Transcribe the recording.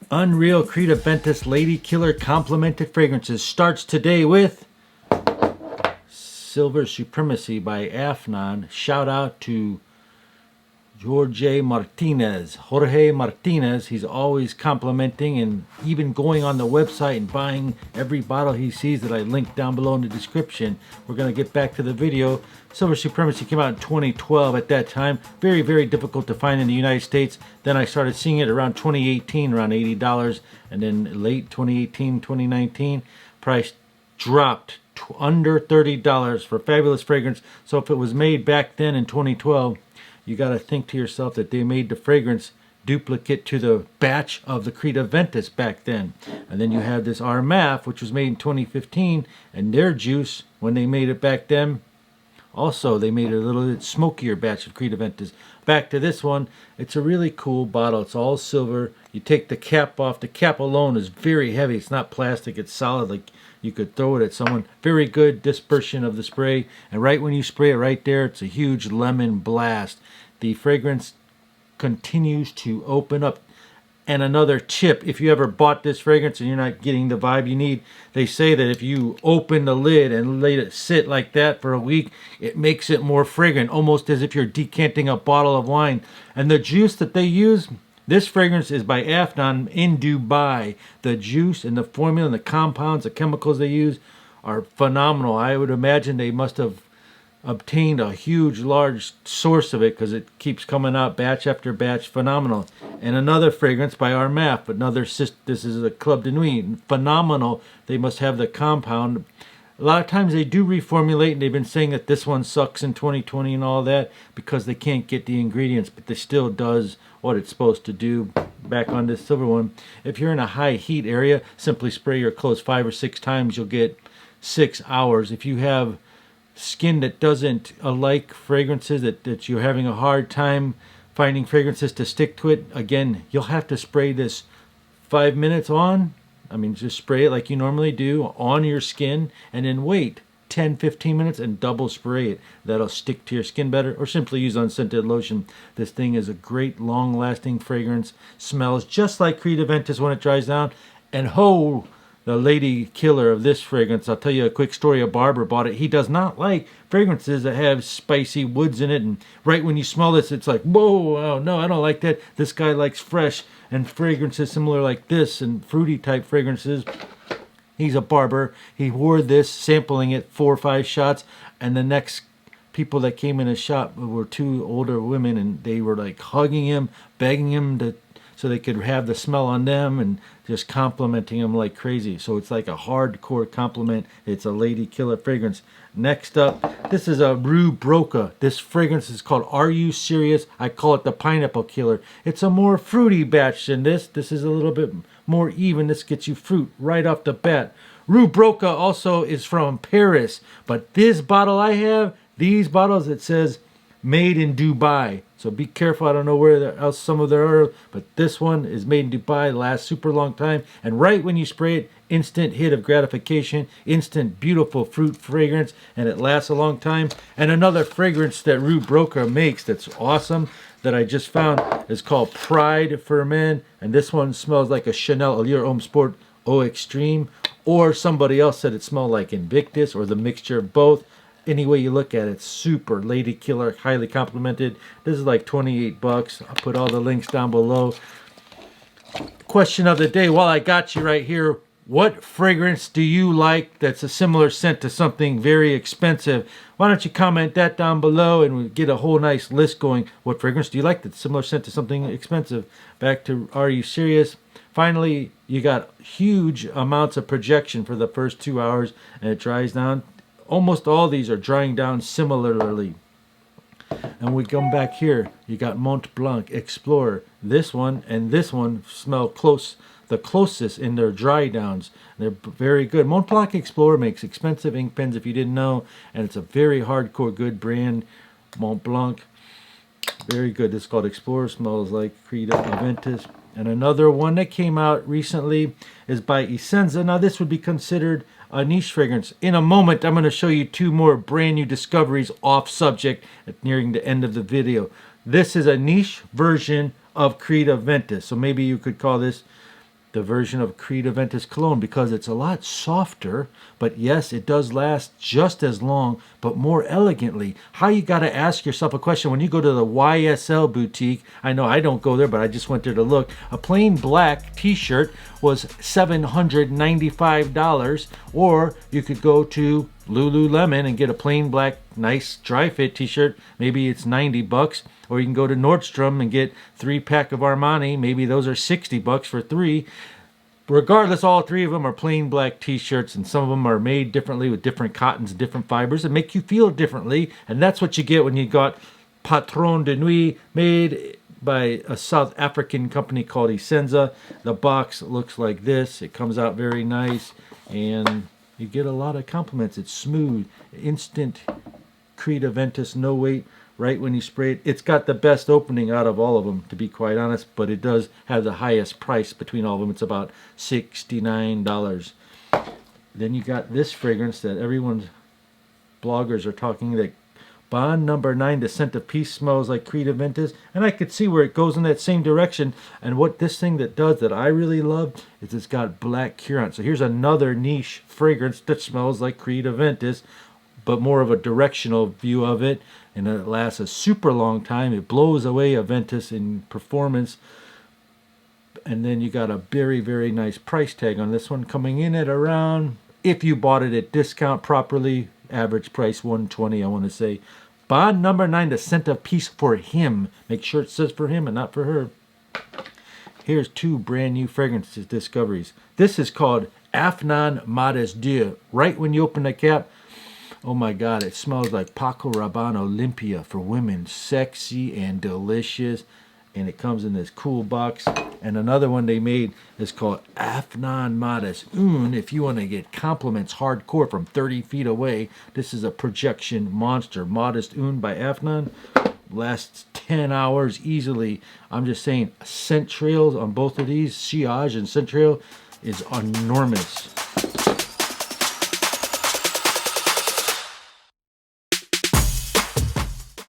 Unreal Creed Aventus Lady Killer Complimented Fragrances starts today with Silver Supremacy by Afnan. Shout out to Jorge Martinez. He's always complimenting and even going on the website and buying every bottle he sees that I link down below in the description. We're going to get back to the video. Silver Supremacy came out in 2012 at that time. Very, very difficult to find in the United States. Then I started seeing it around 2018, around $80. And then late 2018, 2019, price dropped to under $30 for a fabulous fragrance. So if it was made back then in 2012, you got to think to yourself that they made the fragrance duplicate to the batch of the Creed Aventus back then. And then you have this RMAF, which was made in 2015, and their juice, when they made it back then, also they made a little bit smokier batch of Creed Aventus. Back to this one, it's a really cool bottle. It's all silver. You take the cap off. The cap alone is very heavy. It's not plastic. It's solid, like you could throw it at someone. Very good dispersion of the spray. And right when you spray it right there, it's a huge lemon blast. The fragrance continues to open up. And another tip, if you ever bought this fragrance and you're not getting the vibe you need, they say that if you open the lid and let it sit like that for a week, it makes it more fragrant, almost as if you're decanting a bottle of wine. And the juice that they use, this fragrance is by Afnan in Dubai. The juice and the formula and the compounds, the chemicals they use are phenomenal. I would imagine they must have obtained a huge, large source of it because it keeps coming out batch after batch. Phenomenal. And another fragrance by RMAF, this is a Club de Nuit. Phenomenal. They must have the compound. A lot of times they do reformulate, and they've been saying that this one sucks in 2020 and all that because they can't get the ingredients, but it still does what it's supposed to do. Back on this silver one, if you're in a high heat area, simply spray your clothes 5 or 6 times. You'll get 6 hours. If you have skin that doesn't like fragrances, that you're having a hard time finding fragrances to stick to it, again, you'll have to spray this 5 minutes on. I mean, just spray it like you normally do on your skin and then wait 10-15 minutes and double spray it. That'll stick to your skin better, or simply use unscented lotion. This thing is a great long-lasting fragrance. Smells just like Creed Aventus when it dries down. And the lady killer of this fragrance, I'll tell you a quick story. A barber bought it. He does not like fragrances that have spicy woods in it, and right when you smell this, it's like, whoa, oh, no, I don't like that. This guy likes fresh and fragrances similar like this and fruity type fragrances. He's a barber. He wore this, sampling it 4 or 5 shots, and the next people that came in his shop were 2 older women, and they were like hugging him, begging him so they could have the smell on them, and just complimenting him like crazy. So it's like a hardcore compliment. It's a lady killer fragrance. Next up, this is a Rue Broca. This fragrance is called Are You Serious? I call it the Pineapple Killer. It's a more fruity batch than this. This is a little bit more even. This gets you fruit right off the bat. Rue Broca also is from Paris, but this bottle I have, these bottles, it says made in Dubai. So be careful. I don't know where else some of there are, but this one is made in Dubai. Lasts super long time, and right when you spray it, instant hit of gratification, instant beautiful fruit fragrance, and it lasts a long time. And another fragrance that Rue Broca makes that's awesome that I just found is called Pride for Men, and this one smells like a Chanel Allure Homme Sport Eau Extreme, or somebody else said it smelled like Invictus, or the mixture of both. Any way you look at it, super lady killer, highly complimented. This is like $28. I'll put all the links down below. Question of the day, while I got you right here, what fragrance do you like that's a similar scent to something very expensive? Why don't you comment that down below and we'll get a whole nice list going. What fragrance do you like that's similar scent to something expensive? Back to Are You Serious? Finally, you got huge amounts of projection for the first 2 hours, and it dries down. Almost all these are drying down similarly. And we come back here, you got Mont Blanc Explorer. This one and this one smell the closest in their dry downs. They're very good. Mont Blanc Explorer makes expensive ink pens, if you didn't know, and it's a very hardcore good brand. Mont Blanc, very good. This is called Explorer. Smells like Creed Aventus. And another one that came out recently is by Essenza. Now this would be considered a niche fragrance. In a moment, I'm going to show you 2 more brand new discoveries off subject nearing the end of the video. This is a niche version of Creed Aventus. So maybe you could call this the version of Creed Aventus cologne because it's a lot softer, but yes, it does last just as long, but more elegantly. How you got to ask yourself a question when you go to the YSL boutique. I know I don't go there, but I just went there to look. A plain black t-shirt was $795, or you could go to Lululemon and get a plain black nice dry fit t-shirt. Maybe it's $90, or you can go to Nordstrom and get 3-pack of Armani. Maybe those are $60 for 3. Regardless, all 3 of them are plain black t-shirts, and some of them are made differently with different cottons and different fibers and make you feel differently. And that's what you get when you got Patron de Nuit, made by a South African company called Essenza. The box looks like this. It comes out very nice, and you get a lot of compliments. It's smooth, instant Creed Aventus, no weight, right when you spray it. It's got the best opening out of all of them, to be quite honest, but it does have the highest price between all of them. It's about $69. Then you got this fragrance that everyone's bloggers are talking, that Bond number 9, the scent of peace, smells like Creed Aventus, and I could see where it goes in that same direction. And what this thing that does that I really love is it's got black curant. So here's another niche fragrance that smells like Creed Aventus, but more of a directional view of it, and it lasts a super long time. It blows away Aventus in performance. And then you got a very, very nice price tag on this one, coming in at around, if you bought it at discount properly, average price $120, I want to say. Bond number 9, the scent of peace, for him. Make sure it says for him and not for her. Here's 2 brand new fragrances discoveries. This is called Afnan Modest Dieu. Right when you open the cap, oh my God, it smells like Paco Rabanne Olympia for women. Sexy and delicious. And it comes in this cool box. And another one they made is called Afnan Modest Un. If you want to get compliments hardcore from 30 feet away, this is a projection monster. Modest Un by Afnan lasts 10 hours easily. I'm just saying, scent trails on both of these, Sillage and scent trail, is enormous.